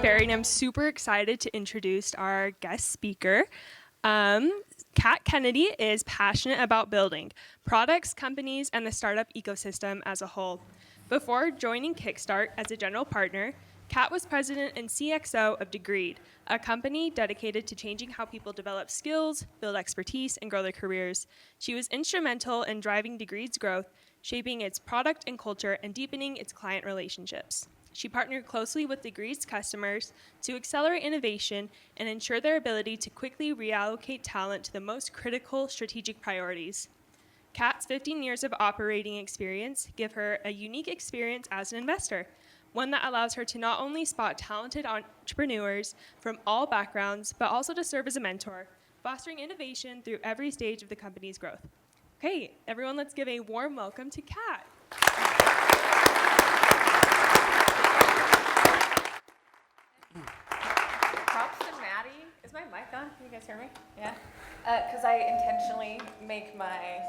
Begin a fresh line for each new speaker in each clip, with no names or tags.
Barry, and I'm super excited to introduce our guest speaker. Kat Kennedy is passionate about building products, companies, and the startup ecosystem as a whole. Before joining Kickstart as a general partner, Kat was president and CXO of Degreed, a company dedicated to changing how people develop skills, build expertise, and grow their careers. She was instrumental in driving Degreed's growth, shaping its product and culture, and deepening its client relationships. She partnered closely with Degreed's customers to accelerate innovation and ensure their ability to quickly reallocate talent to the most critical strategic priorities. Kat's 15 years of operating experience give her a unique experience as an investor, one that allows her to not only spot talented entrepreneurs from all backgrounds, but also to serve as a mentor, fostering innovation through every stage of the company's growth. Okay, everyone, let's give a warm welcome to Kat.
Props to Maddie. Is my mic on? Can you guys hear me? Yeah? Because I intentionally make my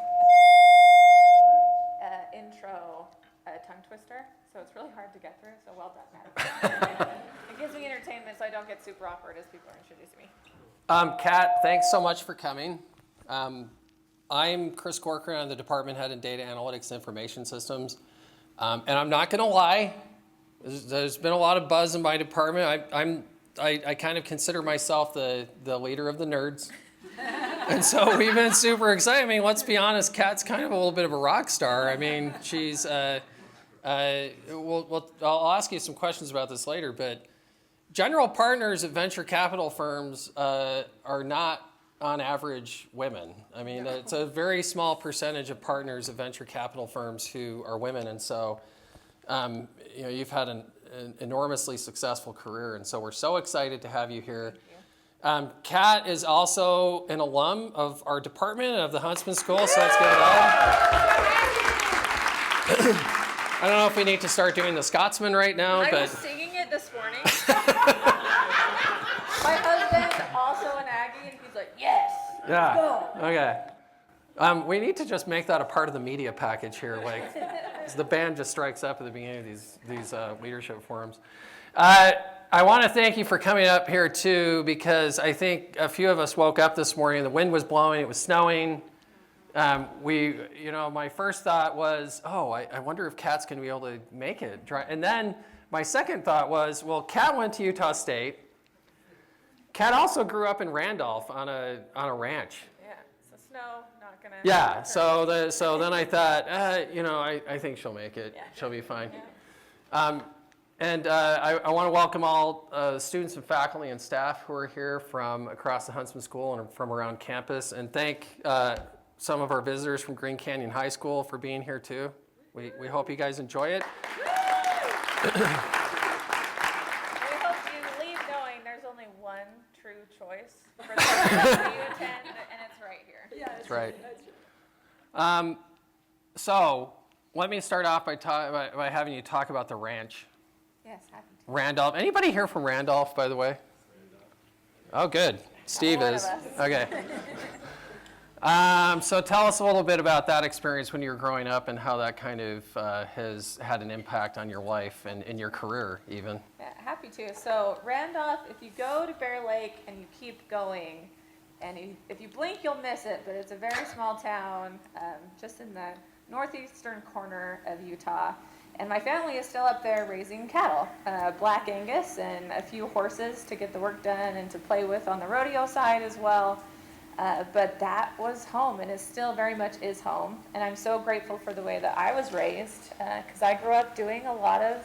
intro a tongue twister, so it's really hard to get through, so well done, Maddie. It gives me entertainment so I don't get super awkward as people are introducing me.
Kat, thanks so much for coming. I'm Chris Corcoran. I'm the department head in data analytics and information systems. And I'm not going to lie, there's been a lot of buzz in my department. I kind of consider myself the leader of the nerds. And so we've been super excited. I mean, let's be honest, Kat's kind of a little bit of a rock star. I mean, she's, I'll ask you some questions about this later, but general partners at venture capital firms are not on average women. I mean, it's a very small percentage of partners at venture capital firms who are women. And so, you've had an enormously successful career. And so we're so excited to have you here. Kat is also an alum of our department of the Huntsman School, so let's give it up. I don't know if we need to start doing the Scotsman right now,
I
but
was singing it this morning. My husband, also an Aggie, and he's like, yes, let's go.
Okay. We need to just make that a part of the media package here, like the band just strikes up at the beginning of these leadership forums. I want to thank you for coming up here too, because I think a few of us woke up this morning, the wind was blowing, it was snowing. My first thought was, I wonder if Kat's going to be able to make it. And then my second thought was, well, Kat went to Utah State. Kat also grew up in Randolph on a ranch.
Yeah, so snow, not going to...
Yeah, so then I thought, I think she'll make it. Yeah. She'll be fine. Yeah. I want to welcome all students and faculty and staff who are here from across the Huntsman School and from around campus, and thank some of our visitors from Green Canyon High School for being here too. We hope you guys enjoy it.
We hope you leave knowing there's only one true choice for the that you attend, and it's right here.
Yeah,
that's right. So let me start off by having you talk about the ranch.
Yes, happy to.
Randolph. Anybody here from Randolph, by the way? Oh, good. Steve is. Okay. So tell us a little bit about that experience when you were growing up and how that kind of has had an impact on your life and in your career even.
Yeah, happy to. So Randolph, if you go to Bear Lake and you keep going, and if you blink, you'll miss it, but it's a very small town just in the northeastern corner of Utah. And my family is still up there raising cattle, Black Angus and a few horses to get the work done and to play with on the rodeo side as well. But that was home, and it still very much is home. And I'm so grateful for the way that I was raised, because I grew up doing a lot of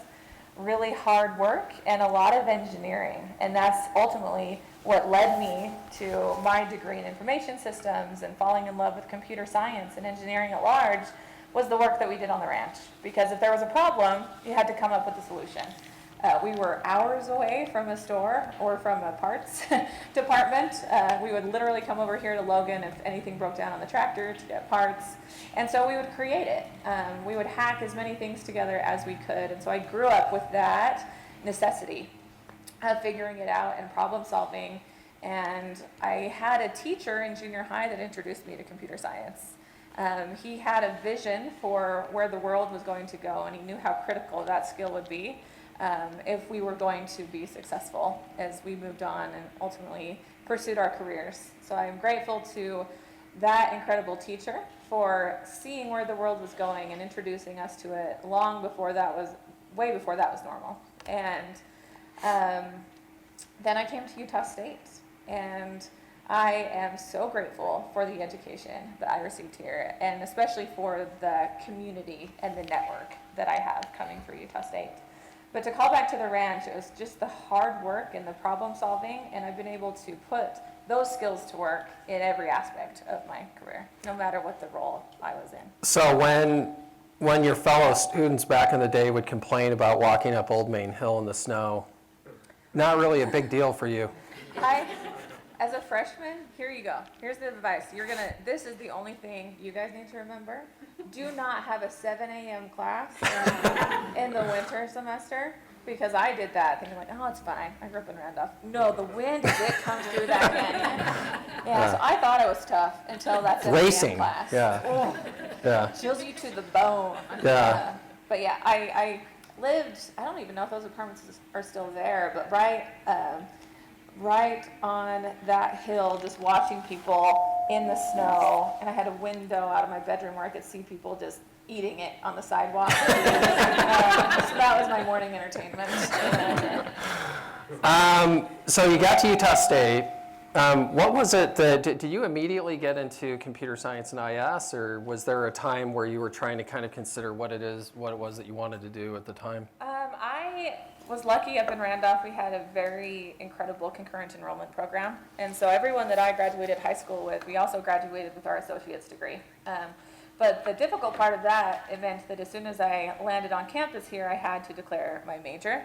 really hard work and a lot of engineering. And that's ultimately what led me to my degree in information systems and falling in love with computer science and engineering at large, was the work that we did on the ranch. Because if there was a problem, you had to come up with a solution. We were hours away from a store or from a parts department. We would literally come over here to Logan if anything broke down on the tractor to get parts. And so we would create it. We would hack as many things together as we could. And so I grew up with that necessity of figuring it out and problem solving. And I had a teacher in junior high that introduced me to computer science. He had a vision for where the world was going to go, and he knew how critical that skill would be. if we were going to be successful as we moved on and ultimately pursued our careers. So I'm grateful to that incredible teacher for seeing where the world was going and introducing us to it way before that was normal. And then I came to Utah State, and I am so grateful for the education that I received here, and especially for the community and the network that I have coming through Utah State. But to call back to the ranch, it was just the hard work and the problem solving, and I've been able to put those skills to work in every aspect of my career, no matter what the role I was in.
So when your fellow students back in the day would complain about walking up Old Main Hill in the snow, not really a big deal for you.
As a freshman, here you go. Here's the advice. This is the only thing you guys need to remember. Do not have a 7 a.m. class in the winter semester, because I did that thinking like, oh, it's fine. I grew up in Randolph. No, the wind as it comes through that canyon. Yeah, so I thought it was tough until that 7 a.m. class.
Yeah.
Oh,
Yeah.
chills you to the bone.
Yeah.
But yeah, I lived, I don't even know if those apartments are still there, but right on that hill, just watching people in the snow, and I had a window out of my bedroom where I could see people just eating it on the sidewalk. So that was my morning entertainment.
So you got to Utah State. What was it that, did you immediately get into computer science and IS, or was there a time where you were trying to kind of consider what it was that you wanted to do at the time?
I was lucky up in Randolph. We had a very incredible concurrent enrollment program. And so everyone that I graduated high school with, we also graduated with our associate's degree. But the difficult part of that meant that as soon as I landed on campus here, I had to declare my major.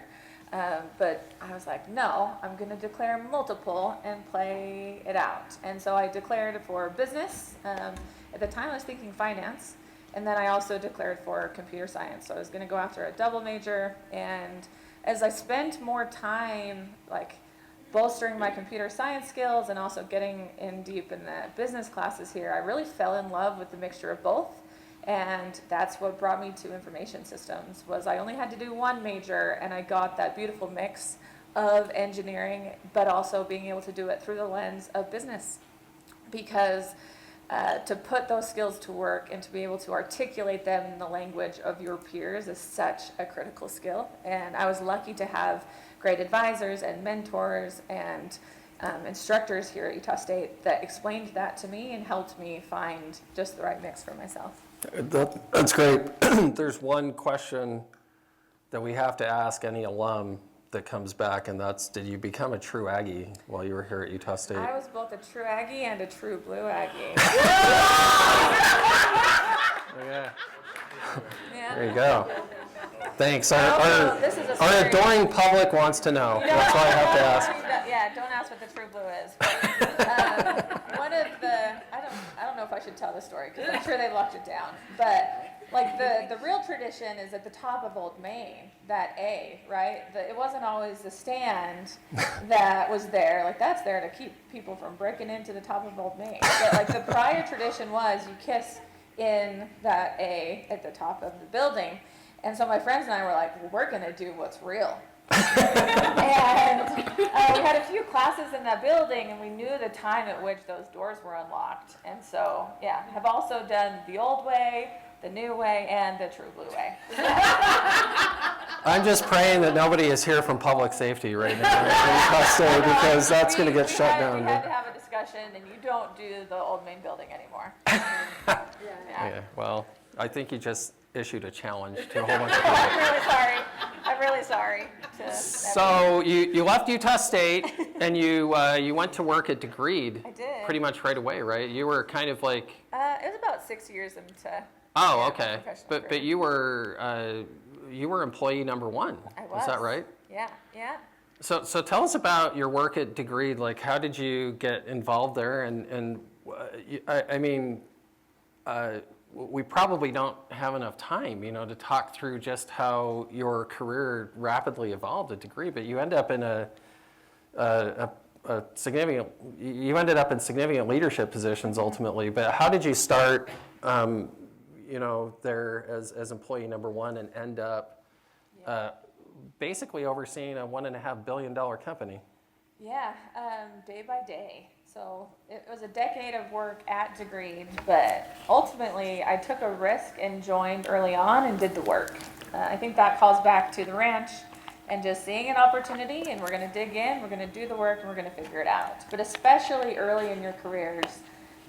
But I was like, no, I'm going to declare multiple and play it out. And so I declared for business. At the time, I was thinking finance. And then I also declared for computer science. So I was going to go after a double major. And as I spent more time, like, bolstering my computer science skills and also getting in deep in the business classes here, I really fell in love with the mixture of both. And that's what brought me to information systems. Was I only had to do one major, and I got that beautiful mix of engineering, but also being able to do it through the lens of business. Because to put those skills to work and to be able to articulate them in the language of your peers is such a critical skill. And I was lucky to have great advisors and mentors and instructors here at Utah State that explained that to me and helped me find just the right mix for myself.
That's great. There's one question that we have to ask any alum that comes back, and that's, did you become a true Aggie while you were here at Utah State?
I was both a true Aggie and a true blue Aggie.
Okay.
Yeah.
There you go. Thanks.
This is a
Our
story.
adoring public wants to know. That's why I have to ask.
Yeah, don't ask what the true blue is. But, one of the, I don't know if I should tell the story because I'm sure they locked it down. But like the real tradition is at the top of Old Main, that A, right? It wasn't always the stand that was there. Like that's there to keep people from breaking into the top of Old Main. But like the prior tradition was you kiss in that A at the top of the building. And so my friends and I were like, well, we're going to do what's real. And we had a few classes in that building, and we knew the time at which those doors were unlocked. And so, yeah, have also done the old way, the new way, and the true blue way.
I'm just praying that nobody is here from public safety right now at Utah State, because that's going to get shut down.
We had to have a discussion, and you don't do the old main building anymore.
Yeah, well, I think you just issued a challenge to a whole bunch of people.
I'm really sorry.
So you left Utah State and you went to work at Degreed.
I did.
Pretty much right away, right? You were kind of like.
It was about 6 years into.
Oh, okay.
But
you were employee number one.
I was.
Is that right?
Yeah.
So tell us about your work at Degreed. Like, how did you get involved there? And I mean. We probably don't have enough time, to talk through just how your career rapidly evolved at Degreed, but you ended up in significant leadership positions ultimately. But how did you start, there as employee number one and end up basically overseeing a $1.5 billion company.
Yeah, day by day. So it was a decade of work at Degreed, but ultimately I took a risk and joined early on and did the work. I think that calls back to the ranch and just seeing an opportunity, and we're going to dig in, we're going to do the work, and we're going to figure it out. But especially early in your careers,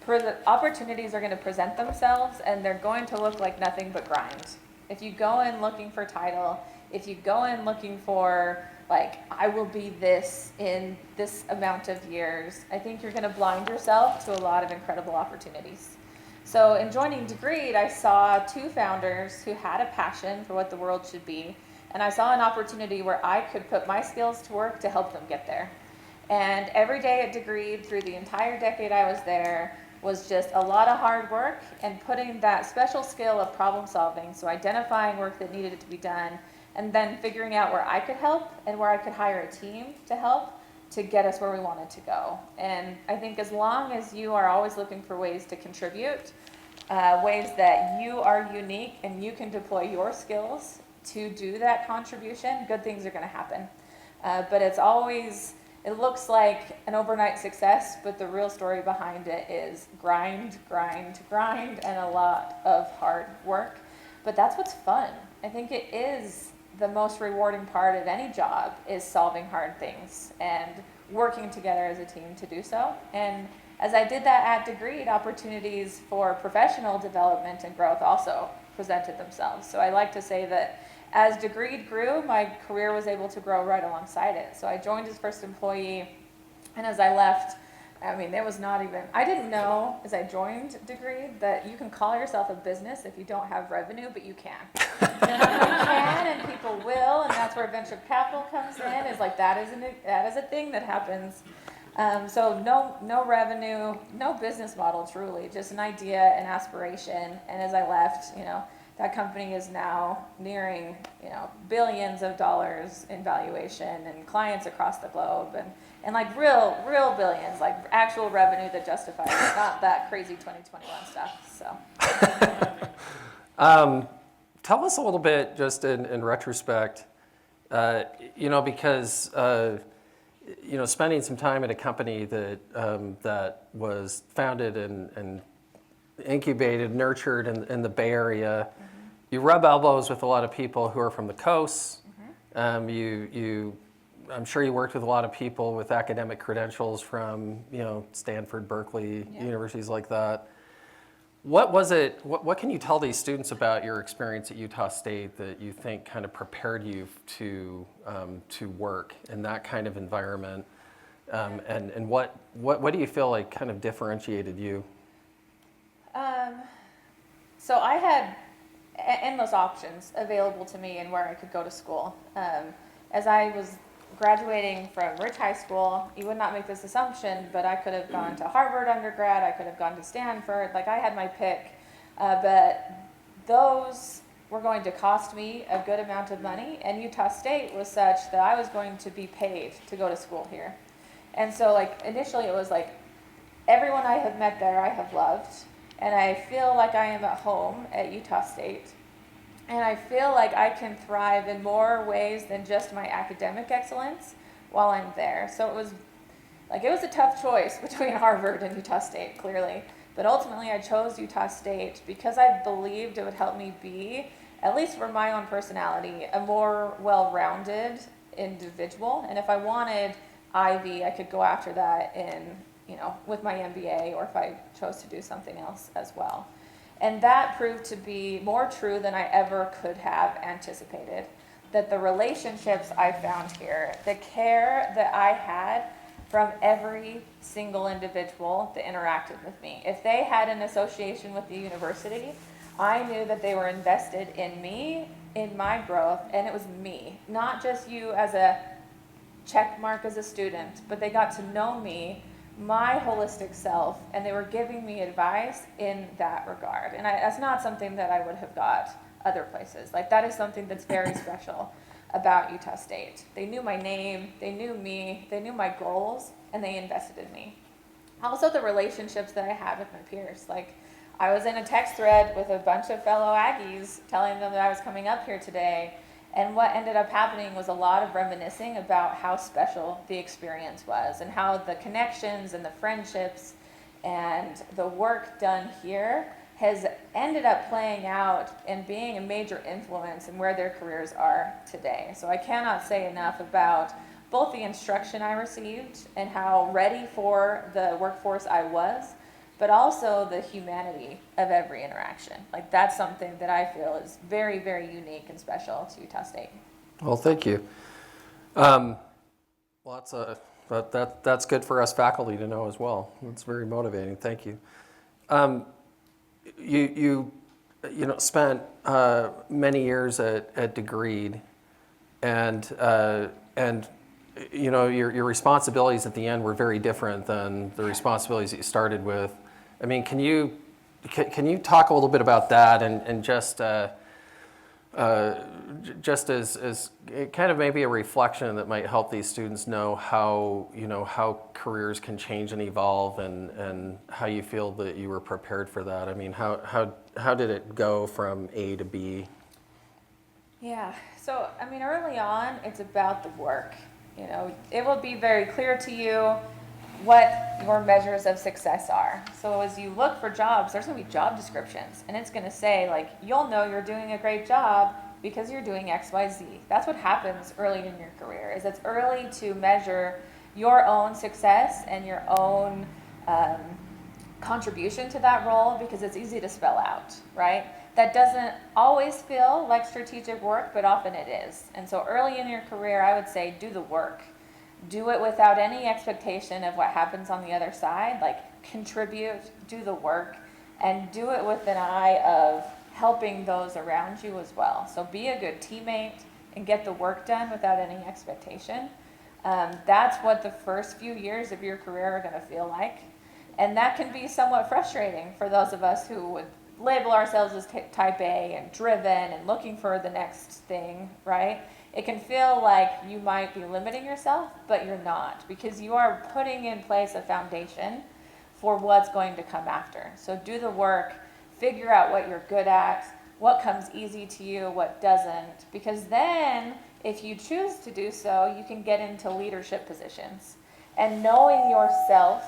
the opportunities are going to present themselves, and they're going to look like nothing but grind. If you go in looking for title, if you go in looking for, like, I will be this in this amount of years, I think you're going to blind yourself to a lot of incredible opportunities. So in joining Degreed, I saw two founders who had a passion for what the world should be, and I saw an opportunity where I could put my skills to work to help them get there. And every day at Degreed, through the entire decade I was there, was just a lot of hard work and putting that special skill of problem solving, so identifying work that needed to be done, and then figuring out where I could help and where I could hire a team to help to get us where we wanted to go. And I think as long as you are always looking for ways to contribute, ways that you are unique and you can deploy your skills to do that contribution, good things are going to happen. But it's always, it looks like an overnight success, but the real story behind it is grind, grind, grind, and a lot of hard work. But that's what's fun. I think it is the most rewarding part of any job, is solving hard things and working together as a team to do so. And as I did that at Degreed, opportunities for professional development and growth also presented themselves. So I like to say that as Degreed grew, my career was able to grow right alongside it. So I joined as first employee, and as I left, I mean, there was not even, I didn't know as I joined Degreed that you can call yourself a business if you don't have revenue, but you can. You can, and people will, and that's where venture capital comes in, is like that is a thing that happens. So no revenue, no business model truly, just an idea, an aspiration, and as I left, that company is now nearing, billions of dollars in valuation and clients across the globe, and like real billions, like actual revenue that justifies it, not that crazy 2021 stuff. So.
Tell us a little bit, just in retrospect, because spending some time at a company that was founded and incubated, nurtured in the Bay Area. Mm-hmm. You rub elbows with a lot of people who are from the coast. Mm-hmm. I'm sure you worked with a lot of people with academic credentials from, Stanford, Berkeley, universities like that. What was it? What can you tell these students about your experience at Utah State that you think kind of prepared you to work in that kind of environment? And what do you feel like kind of differentiated you?
So I had endless options available to me and where I could go to school. As I was graduating from Rich High School, you would not make this assumption, but I could have gone to Harvard undergrad, I could have gone to Stanford, like I had my pick, but those were going to cost me a good amount of money, and Utah State was such that I was going to be paid to go to school here. And so initially it was everyone I have met there I have loved, and I feel like I am at home at Utah State. And I feel like I can thrive in more ways than just my academic excellence while I'm there. So it was a tough choice between Harvard and Utah State, clearly. But ultimately I chose Utah State because I believed it would help me be, at least for my own personality, a more well-rounded individual. And if I wanted Ivy, I could go after that with my MBA, or if I chose to do something else as well. And that proved to be more true than I ever could have anticipated. That the relationships I found here, the care that I had from every single individual that interacted with me. If they had an association with the university, I knew that they were invested in me, in my growth, and it was me. Not just you as a check mark as a student, but they got to know me, my holistic self, and they were giving me advice in that regard. And that's not something that I would have got other places. That is something that's very special about Utah State. They knew my name, they knew me, they knew my goals, and they invested in me. Also the relationships that I had with my peers. I was in a text thread with a bunch of fellow Aggies telling them that I was coming up here today, And what ended up happening was a lot of reminiscing about how special the experience was and how the connections and the friendships and the work done here has ended up playing out and being a major influence in where their careers are today. So I cannot say enough about both the instruction I received and how ready for the workforce I was, but also the humanity of every interaction. Like, that's something that I feel is very, very unique and special to Utah State.
Well, thank you. Well, that's good for us faculty to know as well. It's very motivating. Thank you. You spent many years at Degreed, and your responsibilities at the end were very different than the responsibilities that you started with. I mean, can you talk a little bit about that and just as kind of maybe a reflection that might help these students know how careers can change and evolve, and how you feel that you were prepared for that. I mean, how did it go from A to B?
Yeah, so I mean, early on, it's about the work. It will be very clear to you what your measures of success are. So as you look for jobs, there's going to be job descriptions, and it's going to say, like, you'll know you're doing a great job because you're doing X, Y, Z. That's what happens early in your career, is it's early to measure your own success and your own contribution to that role, because it's easy to spell out, right? That doesn't always feel like strategic work, but often it is. And so early in your career, I would say do the work. Do it without any expectation of what happens on the other side. Like, contribute, do the work, and do it with an eye of helping those around you as well. So be a good teammate and get the work done without any expectation. That's what the first few years of your career are going to feel like. And that can be somewhat frustrating for those of us who would label ourselves as type A and driven and looking for the next thing, right? It can feel like you might be limiting yourself, but you're not, because you are putting in place a foundation for what's going to come after. So do the work, figure out what you're good at, what comes easy to you, what doesn't, because then if you choose to do so, you can get into leadership positions. And knowing yourself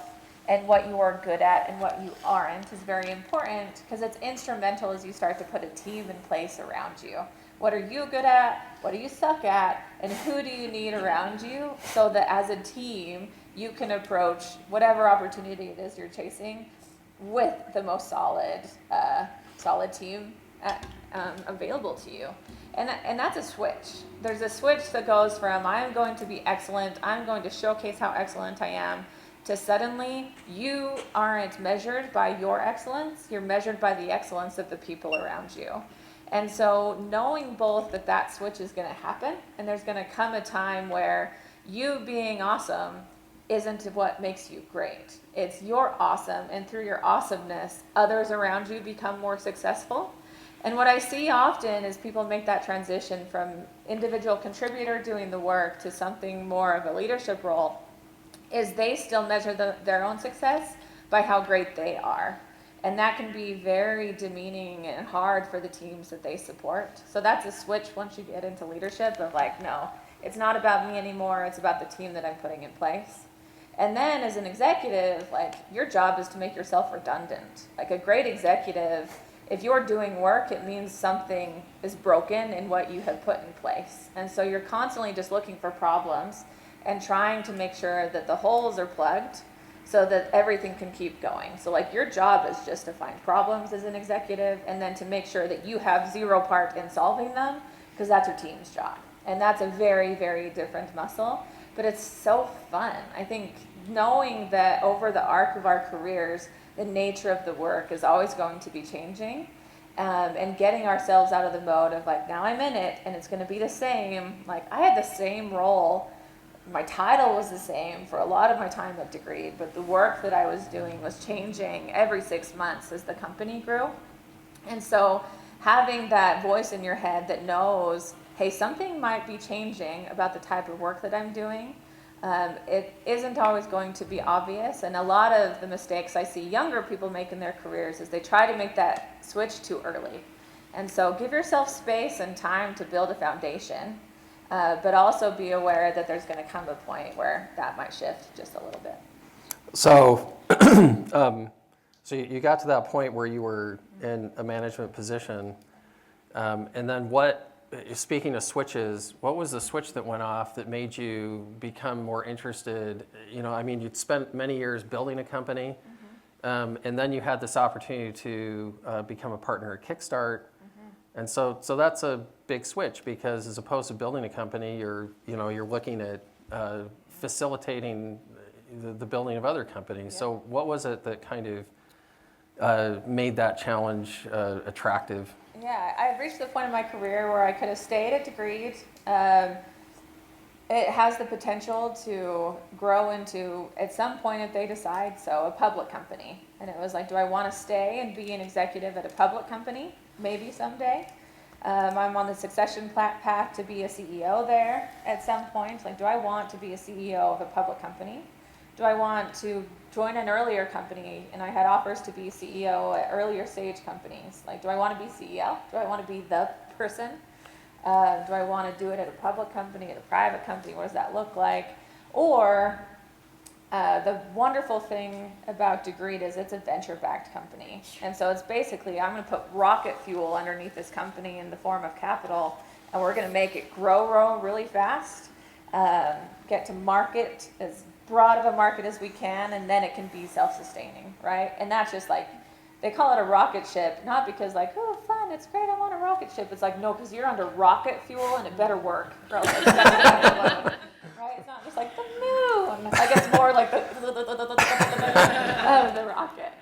and what you are good at and what you aren't is very important, because it's instrumental as you start to put a team in place around you. What are you good at? What do you suck at? And who do you need around you, so that as a team, you can approach whatever opportunity it is you're chasing with the most solid team available to you. And that's a switch. There's a switch that goes from, I'm going to be excellent, I'm going to showcase how excellent I am, to suddenly you aren't measured by your excellence, you're measured by the excellence of the people around you. And so knowing both that switch is going to happen, and there's going to come a time where you being awesome isn't what makes you great. It's you're awesome, and through your awesomeness, others around you become more successful. And what I see often is people make that transition from individual contributor doing the work to something more of a leadership role, is they still measure their own success by how great they are. And that can be very demeaning and hard for the teams that they support. So that's a switch once you get into leadership of like, no, it's not about me anymore, it's about the team that I'm putting in place. And then as an executive, like, your job is to make yourself redundant. Like, a great executive, if you're doing work, it means something is broken in what you have put in place. And so you're constantly just looking for problems and trying to make sure that the holes are plugged so that everything can keep going. So like, your job is just to find problems as an executive, and then to make sure that you have zero part in solving them, because that's your team's job. And that's a very, very different muscle, but it's so fun. I think knowing that over the arc of our careers, the nature of the work is always going to be changing, and getting ourselves out of the mode of like, now I'm in it and it's going to be the same. Like, I had the same role, my title was the same for a lot of my time at Degreed, but the work that I was doing was changing every 6 months as the company grew. And so having that voice in your head that knows, hey, something might be changing about the type of work that I'm doing, it isn't always going to be obvious. And a lot of the mistakes I see younger people make in their careers is they try to make that switch too early. And so give yourself space and time to build a foundation, but also be aware that there's going to come a point where that might shift just a little bit.
So, so you got to that point where you were in a management position, and then speaking of switches, what was the switch that went off that made you become more interested? I mean, you'd spent many years building a company, and then you had this opportunity to become a partner at Kickstart. And so that's a big switch, because as opposed to building a company, you're looking at facilitating the building of other companies.
Yeah.
So what was it that kind of made that challenge attractive?
Yeah, I had reached the point in my career where I could have stayed at Degreed. It has the potential to grow into, at some point if they decide so, a public company. And it was like, do I want to stay and be an executive at a public company? Maybe someday. I'm on the succession path to be a CEO there at some point. Like, do I want to be a CEO of a public company? Do I want to join an earlier company? And I had offers to be CEO at earlier stage companies. Like, do I want to be CEO? Do I want to be the person? Do I want to do it at a public company, at a private company? What does that look like? Or the wonderful thing about Degreed is it's a venture-backed company. And so it's basically, I'm going to put rocket fuel underneath this company in the form of capital, and we're going to make it grow really fast, get to market as broad of a market as we can, and then it can be self-sustaining, right? And that's just like, they call it a rocket ship, not because like, oh, fun, it's great, I want a rocket ship. It's like, no, because you're under rocket fuel and it better work. Right? It's not just like the moon. I guess more like the of the rocket.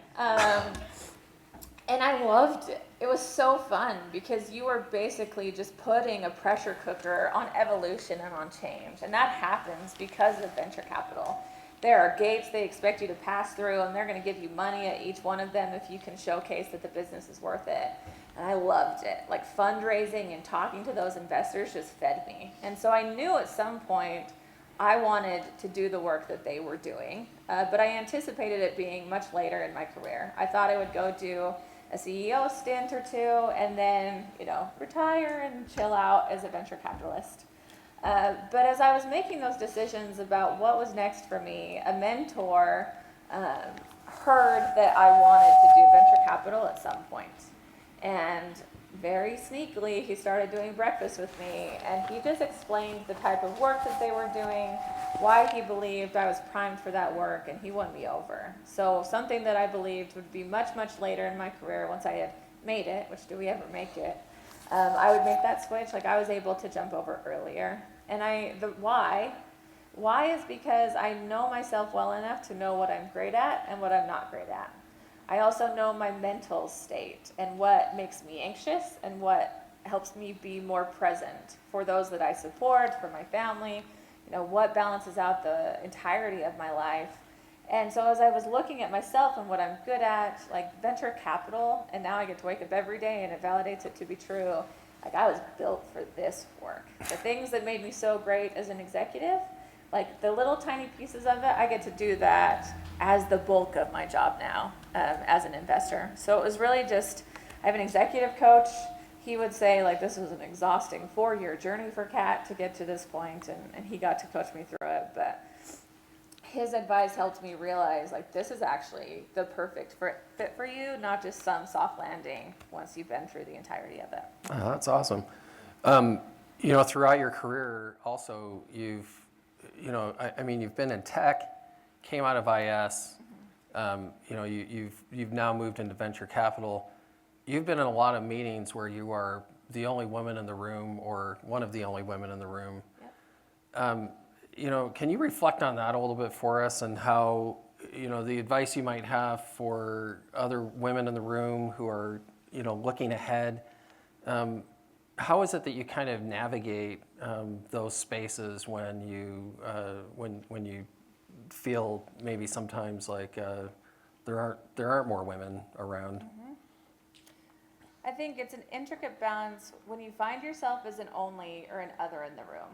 And I loved it. It was so fun because you were basically just putting a pressure cooker on evolution and on change. And that happens because of venture capital. There are gates they expect you to pass through, and they're going to give you money at each one of them if you can showcase that the business is worth it. And I loved it. Like, fundraising and talking to those investors just fed me. And so I knew at some point I wanted to do the work that they were doing, but I anticipated it being much later in my career. I thought I would go do a CEO stint or two and then, retire and chill out as a venture capitalist. But as I was making those decisions about what was next for me, a mentor heard that I wanted to do venture capital at some point. And very sneakily, he started doing breakfast with me, and he just explained the type of work that they were doing, why he believed I was primed for that work, and he won me over. So something that I believed would be much, much later in my career, once I had made it, which do we ever make it, I would make that switch. Like, I was able to jump over earlier. And the why is because I know myself well enough to know what I'm great at and what I'm not great at. I also know my mental state and what makes me anxious and what helps me be more present for those that I support, for my family, what balances out the entirety of my life. And so as I was looking at myself and what I'm good at, like venture capital, and now I get to wake up every day and it validates it to be true, like I was built for this work. The things that made me so great as an executive, like the little tiny pieces of it, I get to do that as the bulk of my job now as an investor. So it was really just, I have an executive coach. He would say, like, this was an exhausting 4-year journey for Kat to get to this point, and he got to coach me through it. But his advice helped me realize, like, this is actually the perfect fit for you, not just some soft landing once you've been through the entirety of it.
Oh, that's awesome. Throughout your career, also, you've been in tech, came out of IS, you've now moved into venture capital. You've been in a lot of meetings where you are the only woman in the room or one of the only women in the room.
Yep.
Can you reflect on that a little bit for us and how, the advice you might have for other women in the room who are, looking ahead? How is it that you kind of navigate those spaces when you feel maybe sometimes like there aren't more women around?
Mm-hmm. I think it's an intricate balance when you find yourself as an only or an other in the room.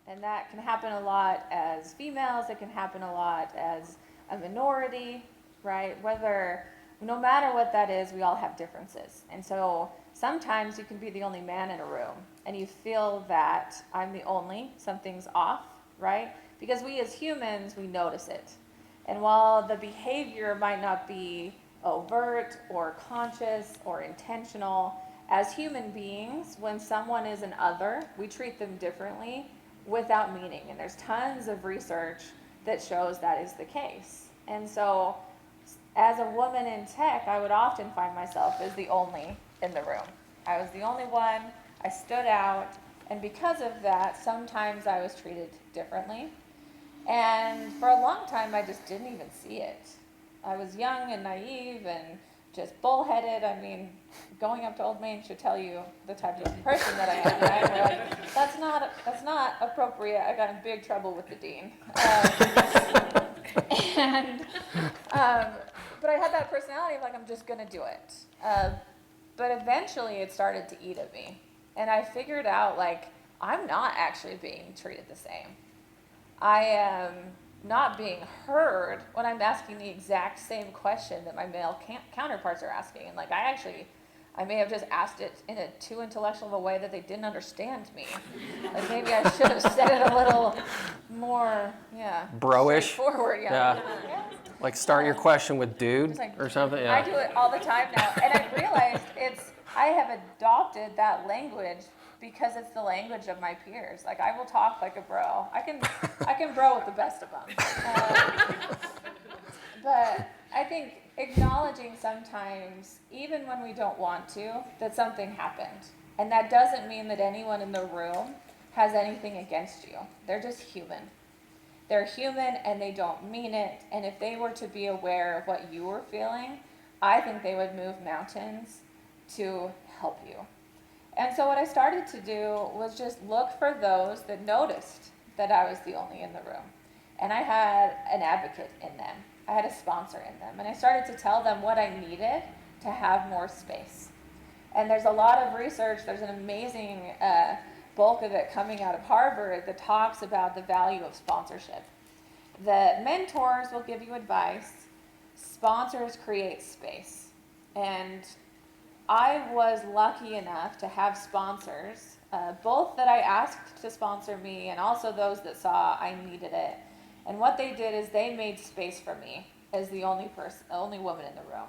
And that can happen a lot as females, it can happen a lot as a minority, right? Whether no matter what that is, we all have differences. And so sometimes you can be the only man in a room and you feel that I'm the only, something's off, right? Because we as humans, we notice it. And while the behavior might not be overt or conscious or intentional, as human beings, when someone is an other, we treat them differently without meaning. And there's tons of research that shows that is the case. And so as a woman in tech, I would often find myself as the only in the room. I was the only one, I stood out, and because of that, sometimes I was treated differently. And for a long time, I just didn't even see it. I was young and naive and just bullheaded. I mean, going up to Old Main should tell you the type of person that I am, right? We're like, that's not appropriate. I got in big trouble with the dean. But I had that personality of like, I'm just gonna do it. But eventually it started to eat at me. And I figured out like, I'm not actually being treated the same. I am not being heard when I'm asking the exact same question that my male counterparts are asking. And like, I may have just asked it in a too intellectual of a way that they didn't understand me. Like maybe I should have said it a little more,
Bro-ish.
straightforward.
Yeah. Like start your question with dude
like,
or something. Yeah.
I do it all the time now, and I realized I have adopted that language because it's the language of my peers. Like I will talk like a bro. I can bro with the best of them. But I think acknowledging sometimes, even when we don't want to, that something happened. And that doesn't mean that anyone in the room has anything against you. They're just human. They're human and they don't mean it. And if they were to be aware of what you were feeling, I think they would move mountains to help you. And so what I started to do was just look for those that noticed that I was the only in the room. And I had an advocate in them. I had a sponsor in them. And I started to tell them what I needed to have more space. And there's a lot of research. There's an amazing bulk of it coming out of Harvard that talks about the value of sponsorship. That mentors will give you advice. Sponsors create space. And I was lucky enough to have sponsors, both that I asked to sponsor me and also those that saw I needed it. And what they did is they made space for me as the only woman in the room.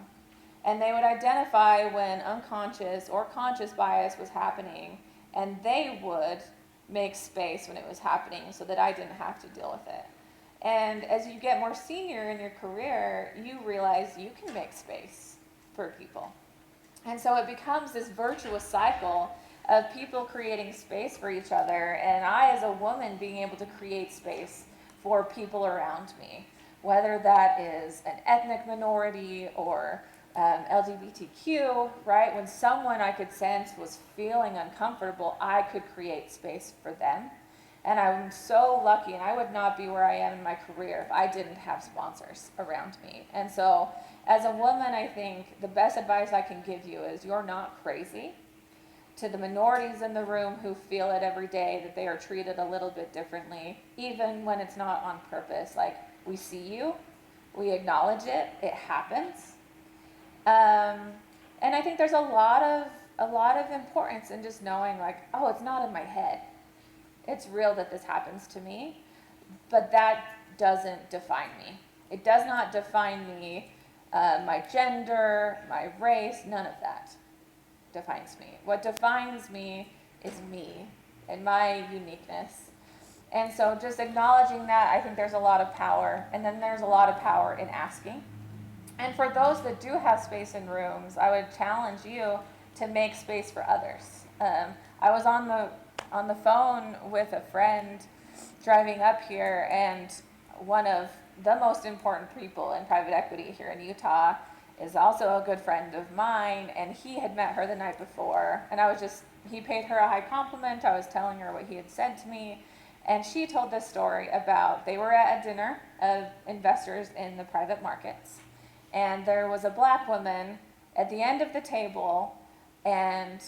And they would identify when unconscious or conscious bias was happening, and they would make space when it was happening so that I didn't have to deal with it. And as you get more senior in your career, you realize you can make space for people. And so it becomes this virtuous cycle of people creating space for each other, and I as a woman being able to create space for people around me, whether that is an ethnic minority or LGBTQ, right? When someone I could sense was feeling uncomfortable, I could create space for them. And I'm so lucky, and I would not be where I am in my career if I didn't have sponsors around me. And so as a woman, I think the best advice I can give you is you're not crazy. To the minorities in the room who feel it every day that they are treated a little bit differently, even when it's not on purpose. Like, we see you, we acknowledge it, it happens. And I think there's a lot of importance in just knowing like, oh, it's not in my head. It's real that this happens to me, but that doesn't define me. It does not define me, my gender, my race, none of that defines me. What defines me is me and my uniqueness. And so just acknowledging that, I think there's a lot of power. And then there's a lot of power in asking. And for those that do have space in rooms, I would challenge you to make space for others. I was on the phone with a friend driving up here, and one of the most important people in private equity here in Utah is also a good friend of mine, and he had met her the night before, and he paid her a high compliment. I was telling her what he had said to me, and she told this story about they were at a dinner of investors in the private markets, and there was a black woman at the end of the table, and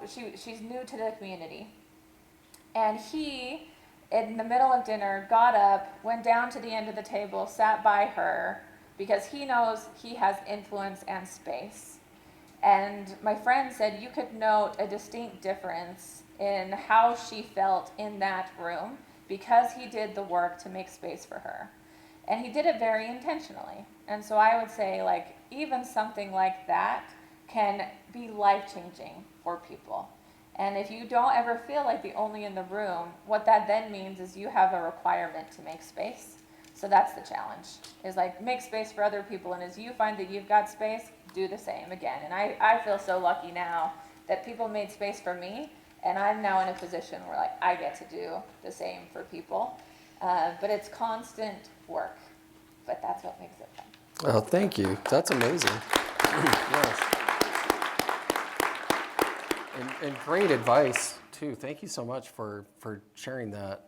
she's new to the community, and he, in the middle of dinner, got up, went down to the end of the table, sat by her, because he knows he has influence and space. And my friend said you could note a distinct difference in how she felt in that room because he did the work to make space for her. And he did it very intentionally. And so I would say, like, even something like that can be life-changing for people. And if you don't ever feel like the only in the room, what that then means is you have a requirement to make space. So that's the challenge, is like make space for other people. And as you find that you've got space, do the same again. And I feel so lucky now that people made space for me, and I'm now in a position where like I get to do the same for people. But it's constant work, but that's what makes it fun.
Oh, thank you. That's amazing. Yes. And great advice too. Thank you so much for sharing that.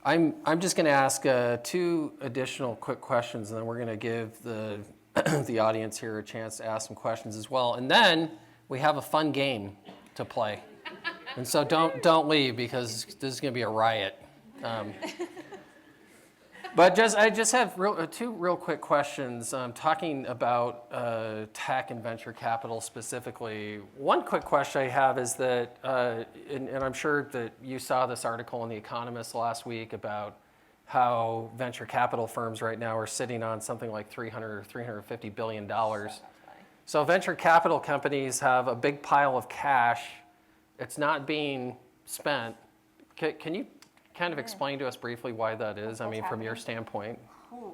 I'm just going to ask 2 additional quick questions, and then we're going to give the the audience here a chance to ask some questions as well. And then we have a fun game to play. And so don't leave, because this is going to be a riot. But I just have 2 real quick questions. Talking about tech and venture capital specifically, one quick question I have is that, and I'm sure that you saw this article in The Economist last week about how venture capital firms right now are sitting on something like $300 or $350 billion. So venture capital companies have a big pile of cash. It's not being spent. Can you kind of explain to us briefly why that is? I mean, from your standpoint.
Ooh,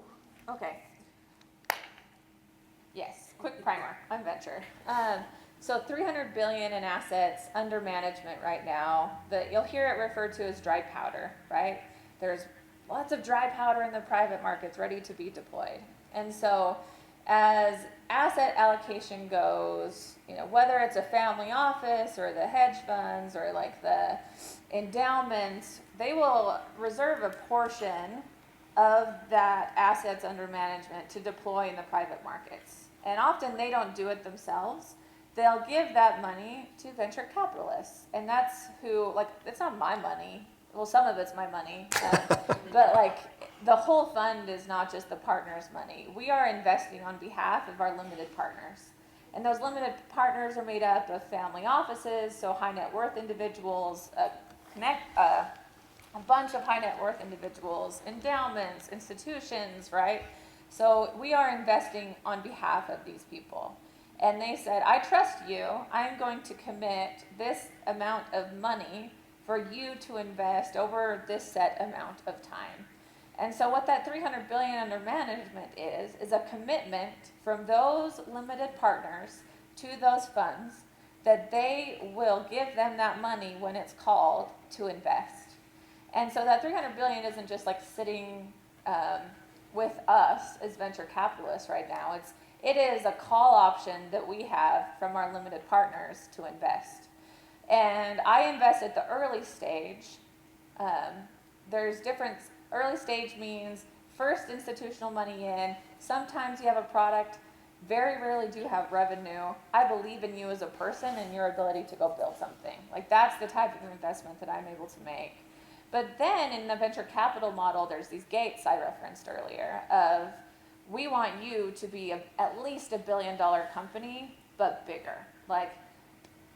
okay. Yes, quick primer on venture. So 300 billion in assets under management right now. You'll hear it referred to as dry powder, right? There's lots of dry powder in the private markets ready to be deployed. And so as asset allocation goes, whether it's a family office or the hedge funds or like the endowments, they will reserve a portion of that assets under management to deploy in the private markets. And often they don't do it themselves. They'll give that money to venture capitalists. And that's who, like, it's not my money. Well, some of it's my money. But like the whole fund is not just the partners' money. We are investing on behalf of our limited partners. And those limited partners are made up of family offices, so high net worth individuals, a bunch of high net worth individuals, endowments, institutions, right? So we are investing on behalf of these people. And they said, I trust you. I'm going to commit this amount of money for you to invest over this set amount of time. And so what that 300 billion under management is a commitment from those limited partners to those funds that they will give them that money when it's called to invest. And so that 300 billion isn't just like sitting with us as venture capitalists right now. It is a call option that we have from our limited partners to invest. And I invest at the early stage. There's different. Early stage means first institutional money in. Sometimes you have a product. Very rarely do you have revenue. I believe in you as a person and your ability to go build something. Like that's the type of investment that I'm able to make. But then in the venture capital model, there's these gates I referenced earlier of we want you to be at least $1 billion company, but bigger. Like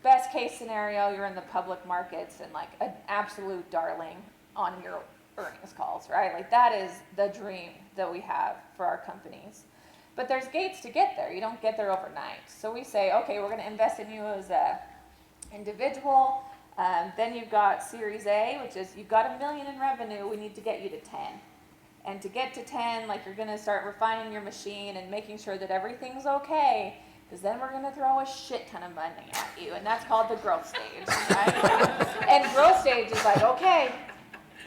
best case scenario, you're in the public markets and like an absolute darling on your earnings calls, right? Like that is the dream that we have for our companies. But there's gates to get there. You don't get there overnight. So we say, okay, we're going to invest in you as a individual. Then you've got Series A, which is you've got $1 million in revenue. We need to get you to 10. And to get to 10, like you're going to start refining your machine and making sure that everything's okay. Because then we're going to throw a shit ton of money at you. And that's called the growth stage, right? And growth stage is like, okay,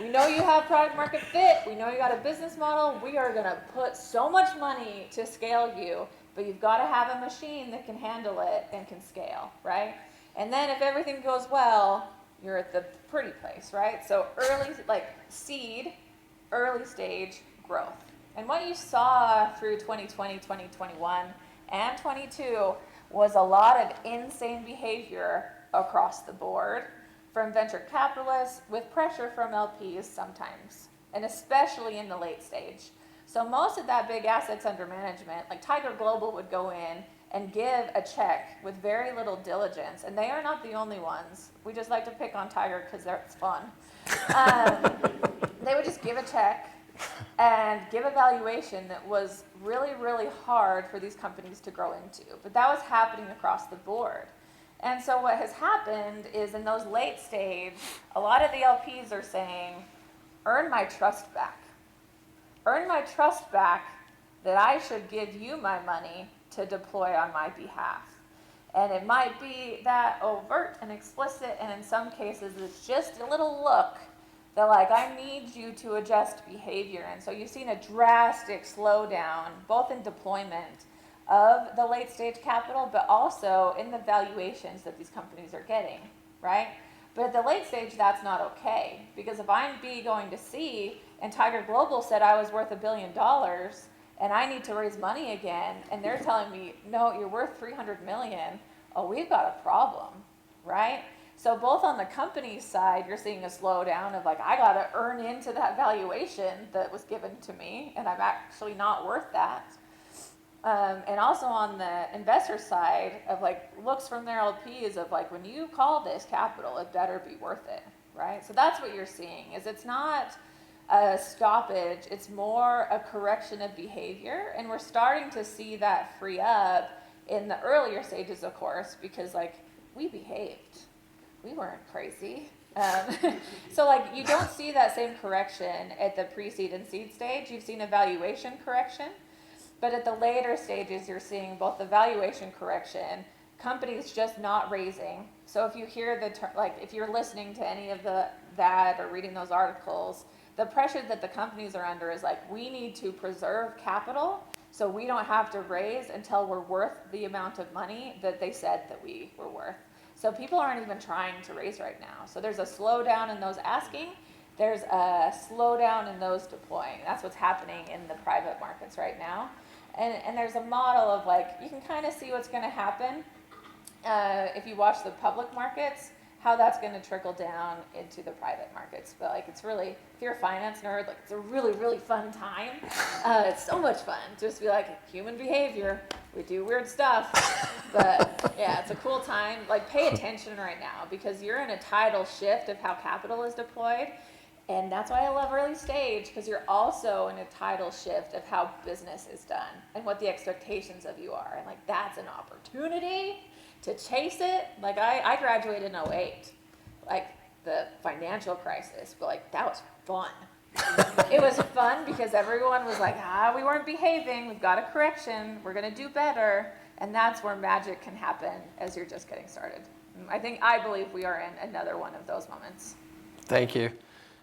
we know you have product market fit. We know you got a business model. We are going to put so much money to scale you. But you've got to have a machine that can handle it and can scale, right? And then if everything goes well, you're at the pretty place, right? So early, like seed, early stage growth. And what you saw through 2020, 2021, and 22 was a lot of insane behavior across the board from venture capitalists with pressure from LPs sometimes, and especially in the late stage. So most of that big assets under management, like Tiger Global would go in and give a check with very little diligence, and they are not the only ones. We just like to pick on Tiger because it's fun. They would just give a check and give a valuation that was really, really hard for these companies to grow into. But that was happening across the board. And so what has happened is in those late stage, a lot of the LPs are saying, earn my trust back. Earn my trust back that I should give you my money to deploy on my behalf. And it might be that overt and explicit, and in some cases it's just a little look that like, I need you to adjust behavior. And so you've seen a drastic slowdown, both in deployment of the late stage capital, but also in the valuations that these companies are getting, right? But at the late stage, that's not okay. Because if I'm B going to C, and Tiger Global said I was worth $1 billion, and I need to raise money again, and they're telling me, no, you're worth 300 million, oh, we've got a problem, right? So both on the company side, you're seeing a slowdown of like, I got to earn into that valuation that was given to me, and I'm actually not worth that. And also on the investor side of like looks from their LPs of like, when you call this capital, it better be worth it, right? So that's what you're seeing, is it's not a stoppage, it's more a correction of behavior. And we're starting to see that free up in the earlier stages, of course, because like we behaved. We weren't crazy. So like you don't see that same correction at the pre-seed and seed stage. You've seen a valuation correction. But at the later stages, you're seeing both the valuation correction, companies just not raising. So if you hear the like, if you're listening to any of that or reading those articles, the pressure that the companies are under is like, we need to preserve capital so we don't have to raise until we're worth the amount of money that they said that we were worth. So people aren't even trying to raise right now. So there's a slowdown in those asking. There's a slowdown in those deploying. That's what's happening in the private markets right now. And there's a model of like, you can kind of see what's going to happen if you watch the public markets, how that's going to trickle down into the private markets. But like, it's really, if you're a finance nerd, like it's a really, really fun time. It's so much fun. Just be like, human behavior, we do weird stuff. But yeah, it's a cool time. Like pay attention right now because you're in a tidal shift of how capital is deployed. And that's why I love early stage, because you're also in a tidal shift of how business is done and what the expectations of you are. And like, that's an opportunity to chase it. Like I graduated in 08, like the financial crisis, but like that was fun. It was fun because everyone was like, we weren't behaving. We've got a correction. We're going to do better. And that's where magic can happen as you're just getting started. I believe we are in another one of those moments.
Thank you.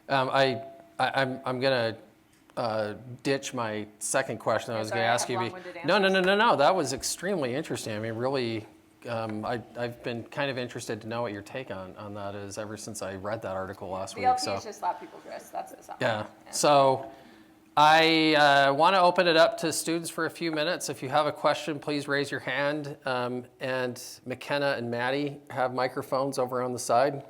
I'm going to ditch my second question. I was going to ask you. No. That was extremely interesting. I mean, really, I've been kind of interested to know what your take on that is ever since I read that article last week.
The LPs just slap people's wrists. That's the summary.
Yeah. So I want to open it up to students for a few minutes. If you have a question, please raise your hand. And McKenna and Maddie have microphones over on the side.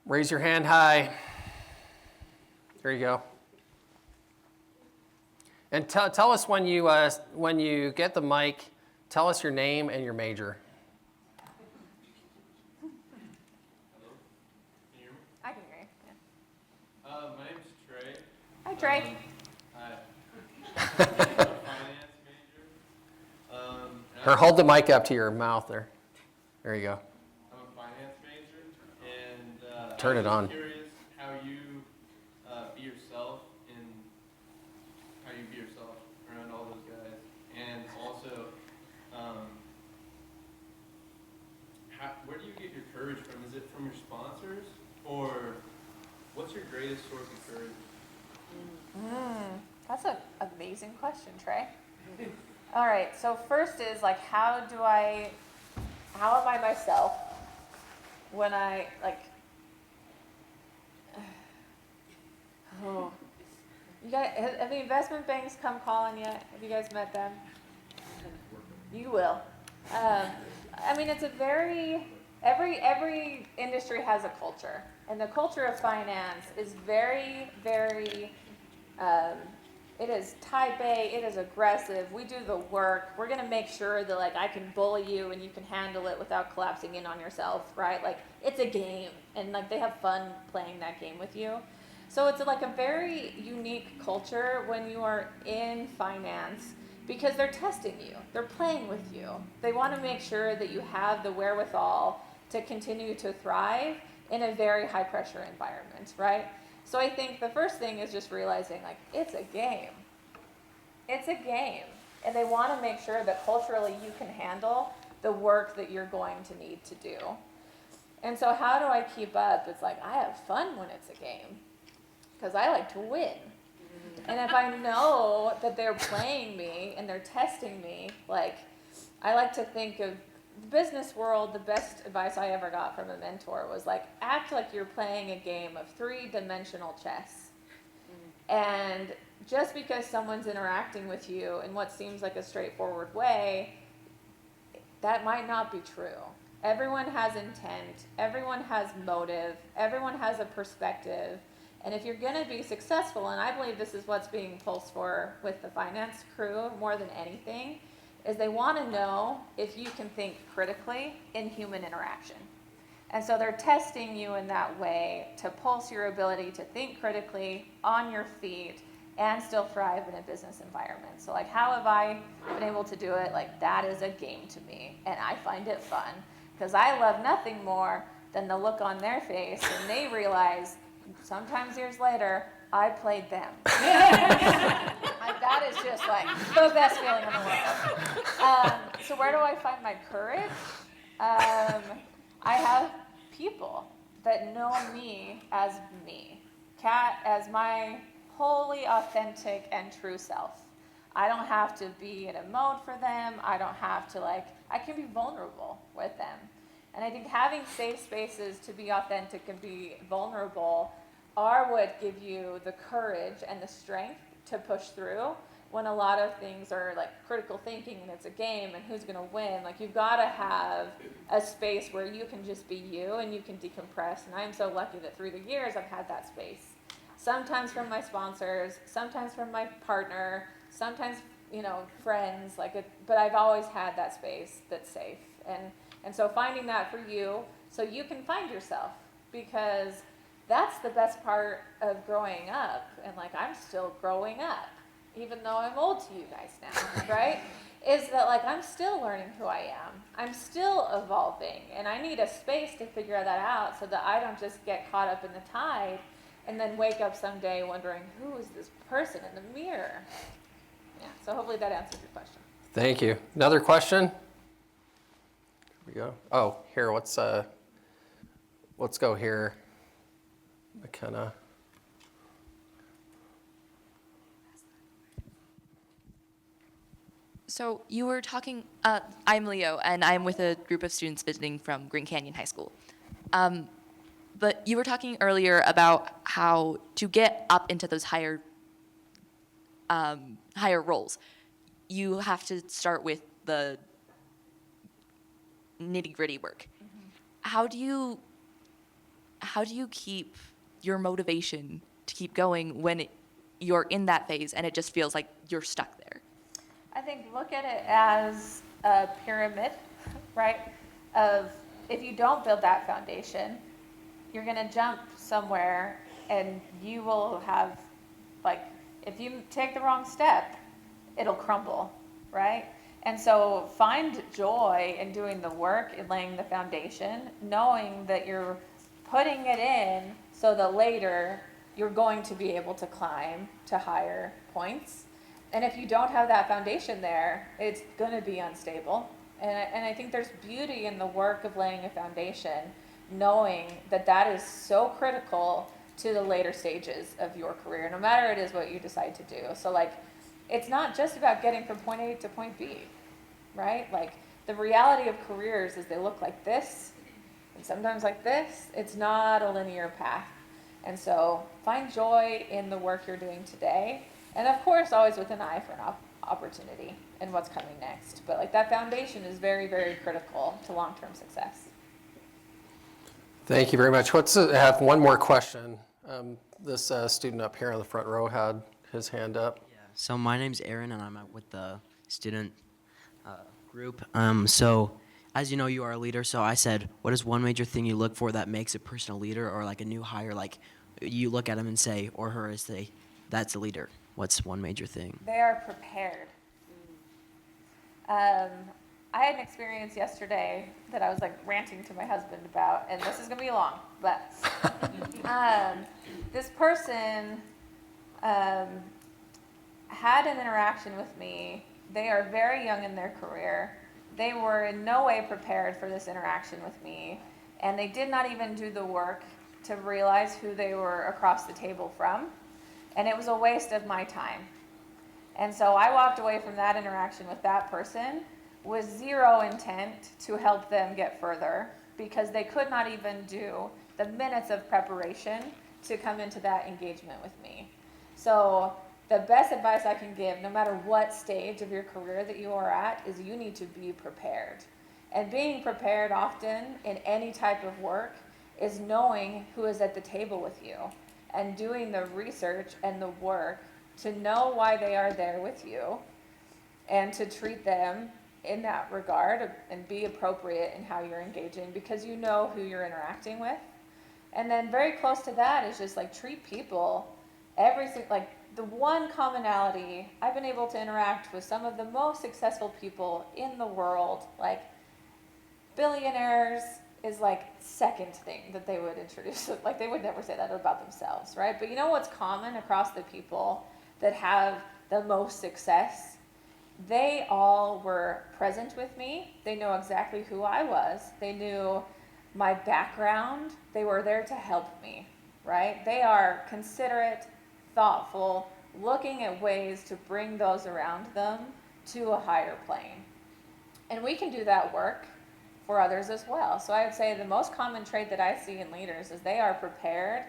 Raise your hand high. There you go. And tell us when you get the mic, tell us your name and your major.
Hello? Can you hear me?
I can hear you. Yeah.
My name's Trey.
Hi, Trey.
Hi. I'm a finance major.
Or hold the mic up to your mouth there. There you go.
I'm a finance major, and
Turn it on.
I'm curious how you be yourself around all those guys, and also where do you get your courage from? Is it from your sponsors, or what's your greatest source of courage?
That's an amazing question, Trey. All right, so first is like, how am I myself when I like, you guys, have the investment banks come calling yet? Have you guys met them? You will. I mean, it's a every industry has a culture, and the culture of finance is very, very It is type A, it is aggressive, we do the work, we're gonna make sure that like I can bully you and you can handle it without collapsing in on yourself, right? Like it's a game and like they have fun playing that game with you. So it's like a very unique culture when you are in finance because they're testing you, they're playing with you. They wanna make sure that you have the wherewithal to continue to thrive in a very high pressure environment, right? So I think the first thing is just realizing like it's a game. It's a game. And they want to make sure that culturally you can handle the work that you're going to need to do. And so how do I keep up? It's like I have fun when it's a game because I like to win. And if I know that they're playing me and they're testing me, like I like to think of the business world, the best advice I ever got from a mentor was like, act like you're playing a game of 3-dimensional chess. And just because someone's interacting with you in what seems like a straightforward way, that might not be true. Everyone has intent, everyone has motive, everyone has a perspective. And if you're gonna be successful, and I believe this is what's being pulsed for with the finance crew more than anything, is they want to know if you can think critically in human interaction. And so they're testing you in that way to pulse your ability to think critically on your feet and still thrive in a business environment. So like, how have I been able to do it? Like, that is a game to me, and I find it fun because I love nothing more than the look on their face and they realize sometimes years later, I played them. Like, that is just like the best feeling in the world. So where do I find my courage? I have people that know me, Kat as my wholly authentic and true self. I don't have to be in a mode for them. I don't have to I can be vulnerable with them. And I think having safe spaces to be authentic and be vulnerable are what give you the courage and the strength to push through when a lot of things are like critical thinking and it's a game and who's going to win. Like, you've got to have a space where you can just be you and you can decompress. And I'm so lucky that through the years I've had that space. Sometimes from my sponsors, sometimes from my partner, sometimes, friends, but I've always had that space that's safe. And so finding that for you so you can find yourself, because that's the best part of growing up. And I'm still growing up, even though I'm old to you guys now, right? Is that I'm still learning who I am. I'm still evolving, and I need a space to figure that out so that I don't just get caught up in the tide and then wake up someday wondering, who is this person in the mirror? Yeah, so hopefully that answers your question.
Thank you. Another question? Here we go. Oh, here, let's go here. McKenna.
So you were talking, I'm Leo, and I'm with a group of students visiting from Green Canyon High School. But you were talking earlier about how to get up into those higher roles, you have to start with the nitty-gritty work. Mm-hmm. How do you keep your motivation to keep going when you're in that phase and it just feels like you're stuck there?
I think look at it as a pyramid, right? Of if you don't build that foundation, you're going to jump somewhere and you will have, if you take the wrong step, it'll crumble, right? And so find joy in doing the work and laying the foundation, knowing that you're putting it in so that later you're going to be able to climb to higher points. And if you don't have that foundation there, it's going to be unstable. And I think there's beauty in the work of laying a foundation, knowing that that is so critical to the later stages of your career, no matter it is what you decide to do. So it's not just about getting from point A to point B, right? The reality of careers is they look like this, and sometimes like this. It's not a linear path. And so find joy in the work you're doing today. And of course, always with an eye for an opportunity and what's coming next. But that foundation is very, very critical to long-term success.
Thank you very much. Let's have one more question. This student up here in the front row had his hand up.
So my name's Aaron, and I'm with the student group. So as you know, you are a leader. So I said, what is one major thing you look for that makes a person a leader, or like a new hire? Like you look at him and say, or her, and say, that's a leader. What's one major thing?
They are prepared. I had an experience yesterday that I was like ranting to my husband about, and this is gonna be long, but this person had an interaction with me. They are very young in their career. They were in no way prepared for this interaction with me, and they did not even do the work to realize who they were across the table from, and it was a waste of my time. And so I walked away from that interaction with that person with zero intent to help them get further, because they could not even do the minutes of preparation to come into that engagement with me. So the best advice I can give, no matter what stage of your career that you are at, is you need to be prepared. And being prepared often in any type of work is knowing who is at the table with you and doing the research and the work to know why they are there with you and to treat them in that regard and be appropriate in how you're engaging, because you know who you're interacting with. And then very close to that is just like treat people like the one commonality. I've been able to interact with some of the most successful people in the world, like billionaires is like second thing that they would introduce. Like they would never say that about themselves, right? But you know what's common across the people that have the most success? They all were present with me. They know exactly who I was. They knew my background. They were there to help me, right? They are considerate, thoughtful, looking at ways to bring those around them to a higher plane. And we can do that work for others as well. So I would say the most common trait that I see in leaders is they are prepared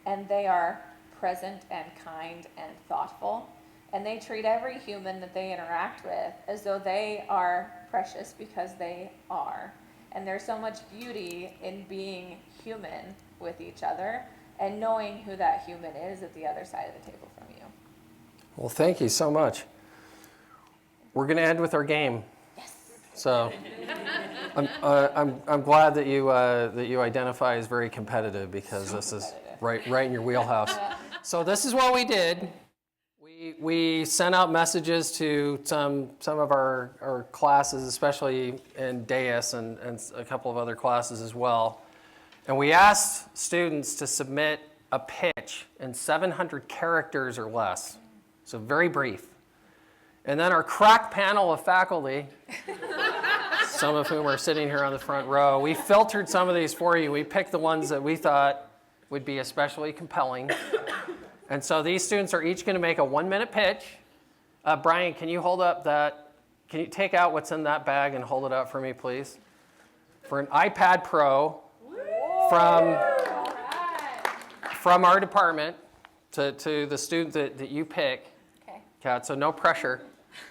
and they are present and kind and thoughtful. And they treat every human that they interact with as though they are precious, because they are. And there's so much beauty in being human with each other and knowing who that human is at the other side of the table from you.
Well, thank you so much. We're going to end with our game.
Yes.
So I'm glad that you identify as very competitive, because this is right in your wheelhouse. So this is what we did. We sent out messages to some of our classes, especially in DAIS and a couple of other classes as well. And we asked students to submit a pitch in 700 characters or less, so very brief. And then our crack panel of faculty, some of whom are sitting here on the front row, we filtered some of these for you. We picked the ones that we thought would be especially compelling. And so these students are each going to make a 1-minute pitch. Brian, can you can you take out what's in that bag and hold it up for me, please? For an iPad Pro from our department to the student that you pick.
Okay.
Kat, so no pressure.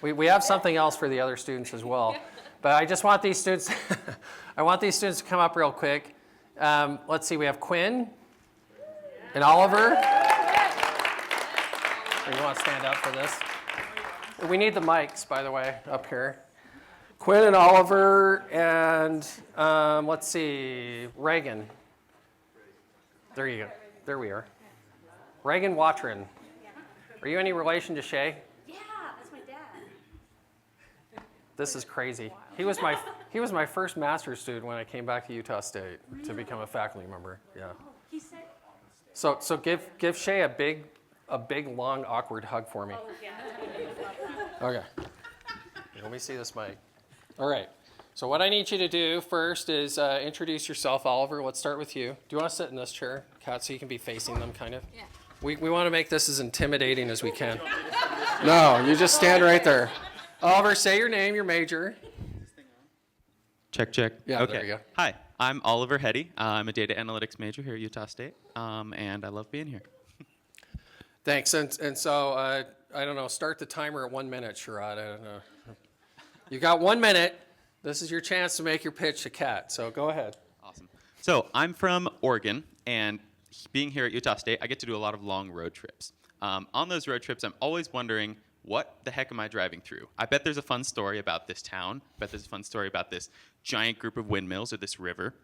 We have something else for the other students as well. But I just want these students, to come up real quick. Let's see, we have Quinn and Oliver. You want to stand up for this? We need the mics, by the way, up here. Quinn and Oliver and, let's see, Reagan. There you go. There we are. Reagan Watrin. Are you any relation to Shay?
Yeah, that's my dad.
This is crazy. He was my first master's student when I came back to Utah State to become a faculty member. Yeah.
He said,
So give Shay a big, long, awkward hug for me.
oh, yeah.
Okay. Let me see this mic. All right. So what I need you to do first is introduce yourself, Oliver. Let's start with you. Do you want to sit in this chair, Kat, so you can be facing them, kind of?
Yeah.
We want to make this as intimidating as we can. No, you just stand right there. Oliver, say your name, your major.
Check, check.
Yeah,
okay.
there you go.
Hi, I'm Oliver Hetty. I'm a data analytics major here at Utah State, and I love being here.
Thanks. And so, I don't know, start the timer at 1 minute, Sherrod. I don't know. You got 1 minute. This is your chance to make your pitch to Kat, so go ahead.
Awesome. So I'm from Oregon, and being here at Utah State, I get to do a lot of long road trips. On those road trips, I'm always wondering, what the heck am I driving through? I bet there's a fun story about this town. I bet there's a fun story about this giant group of windmills or this river.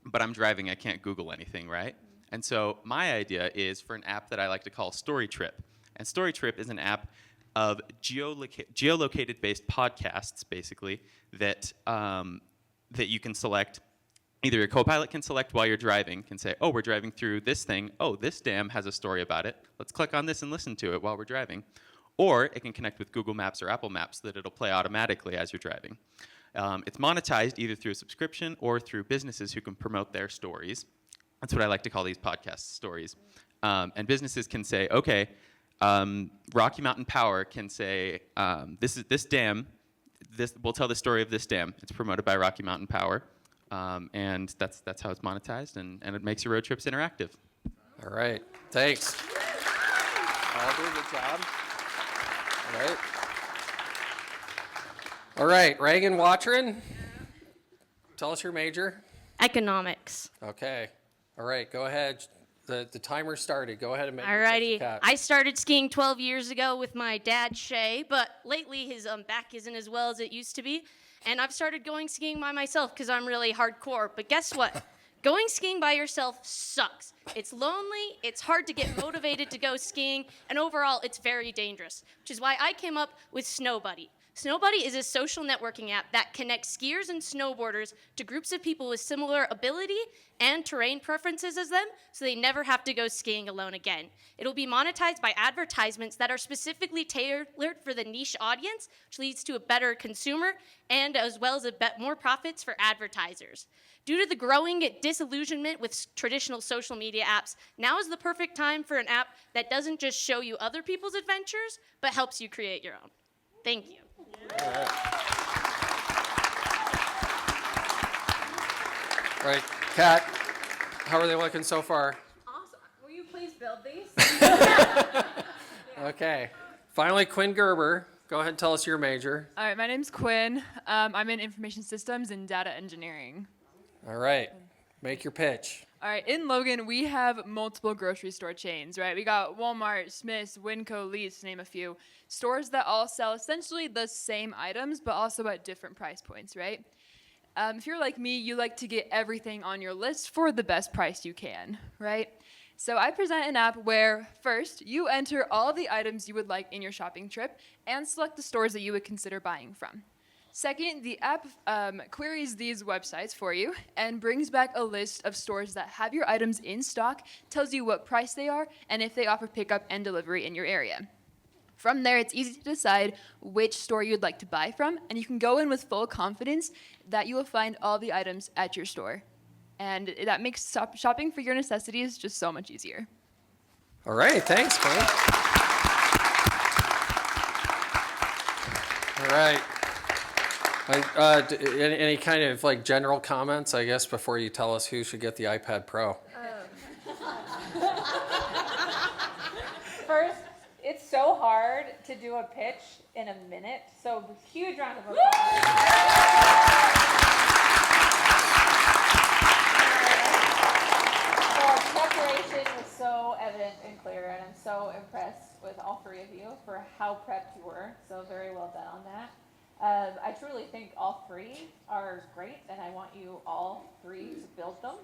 But I'm driving, I can't Google anything, right? And so my idea is for an app that I like to call Story Trip. And Story Trip is an app of geolocated-based podcasts, basically, that you can select. Either your co-pilot can select while you're driving, can say, oh, we're driving through this thing. Oh, this dam has a story about it. Let's click on this and listen to it while we're driving. Or it can connect with Google Maps or Apple Maps so that it'll play automatically as you're driving. It's monetized either through a subscription or through businesses who can promote their stories. That's what I like to call these podcast stories. And businesses can say, okay, Rocky Mountain Power can say, this dam, we'll tell the story of this dam. It's promoted by Rocky Mountain Power. And that's how it's monetized, and it makes your road trips interactive.
All right, thanks. All do a good job. All right, Reagan Watrin, tell us your major.
Economics.
Okay, all right, go ahead. The timer started. Go ahead and make
Alrighty.
Cat.
I started skiing 12 years ago with my dad, Shay, but lately his back isn't as well as it used to be. And I've started going skiing by myself because I'm really hardcore. But guess what? Going skiing by yourself sucks. It's lonely, it's hard to get motivated to go skiing, and overall, it's very dangerous, which is why I came up with Snow Buddy. Snow Buddy is a social networking app that connects skiers and snowboarders to groups of people with similar ability and terrain preferences as them, so they never have to go skiing alone again. It'll be monetized by advertisements that are specifically tailored for the niche audience, which leads to a better consumer and as well as more profits for advertisers. Due to the growing disillusionment with traditional social media apps, now is the perfect time for an app that doesn't just show you other people's adventures, but helps you create your own. Thank you.
All right, Kat, how are they looking so far?
Awesome. Will you please build these?
Okay, finally, Quinn Gerber. Go ahead and tell us your major.
All right, my name's Quinn. I'm in information systems and data engineering.
All right, make your pitch.
All right, in Logan, we have multiple grocery store chains, right? We got Walmart, Smith's, Winco, Lee's, to name a few. Stores that all sell essentially the same items, but also at different price points, right? If you're like me, you like to get everything on your list for the best price you can, right? So I present an app where, first, you enter all the items you would like in your shopping trip and select the stores that you would consider buying from. Second, the app queries these websites for you and brings back a list of stores that have your items in stock, tells you what price they are, and if they offer pickup and delivery in your area. From there, it's easy to decide which store you'd like to buy from, and you can go in with full confidence that you will find all the items at your store. And that makes shopping for your necessities just so much easier.
All right, thanks, Quinn. All right. Any kind of like general comments, I guess, before you tell us who should get the iPad Pro?
First, it's so hard to do a pitch in a minute, so huge round of applause. The preparation was so evident and clear, and I'm so impressed with all three of you for how prepped you were, so very well done on that. I truly think all three are great, and I want you all three to build them.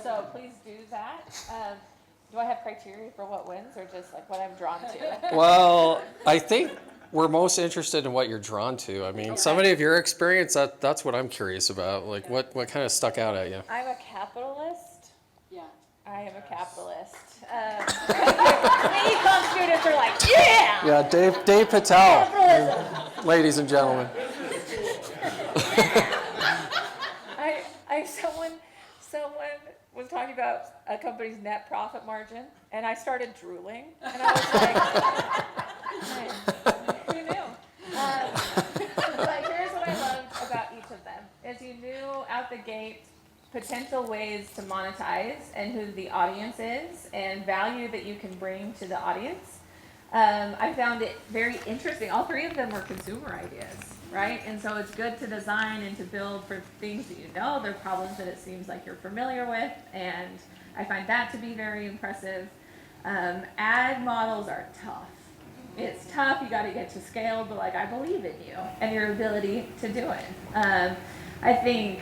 So please do that. Do I have criteria for what wins, or just like what I'm drawn to?
Well, I think we're most interested in what you're drawn to. I mean, somebody of your experience, that's what I'm curious about. Like, what kind of stuck out at you?
I'm a capitalist. Yeah. I am a capitalist. Econ students are like, yeah!
Yeah, Dave Patel,
Capitalism.
ladies and gentlemen.
Someone was talking about a company's net profit margin, and I started drooling, and I was like, who knew? But here's what I loved about each of them, is you knew out the gate potential ways to monetize and who the audience is and value that you can bring to the audience. I found it very interesting. All three of them were consumer ideas, right? And so it's good to design and to build for things that you know. They're problems that it seems like you're familiar with, and I find that to be very impressive. Ad models are tough. It's tough, you gotta get to scale, but like I believe in you and your ability to do it. I think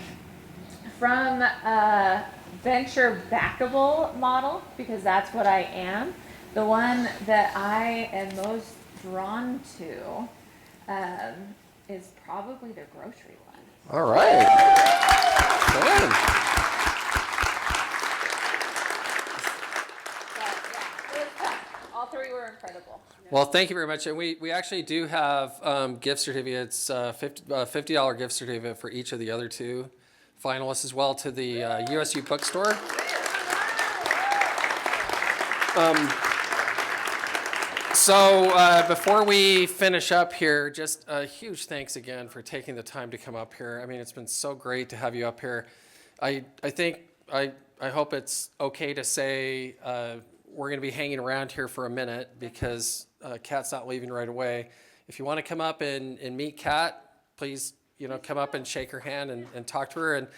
from a venture backable model, because that's what I am, the one that I am most drawn to is probably the grocery one.
All right. Good.
But yeah, it was tough. All three were incredible.
Well, thank you very much. And we actually do have gift certificates, $50 gift certificate for each of the other two finalists, as well to the USU bookstore. So before we finish up here, just a huge thanks again for taking the time to come up here. I mean, it's been so great to have you up here. I hope it's okay to say we're going to be hanging around here for a minute because Kat's not leaving right away. If you want to come up and meet Kat, please, come up and shake her hand and talk to her.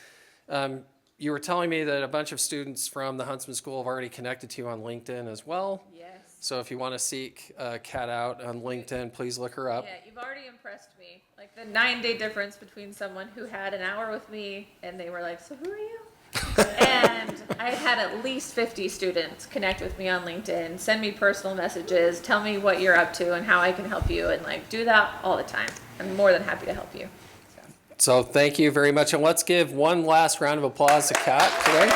And you were telling me that a bunch of students from the Huntsman School have already connected to you on LinkedIn as well.
Yes.
So if you want to seek Kat out on LinkedIn, please look her up.
Yeah, you've already impressed me. Like the 9-day difference between someone who had an hour with me and they were like, so who are you? And I had at least 50 students connect with me on LinkedIn, send me personal messages, tell me what you're up to and how I can help you, and like do that all the time. I'm more than happy to help you.
So thank you very much. And let's give one last round of applause to Kat today.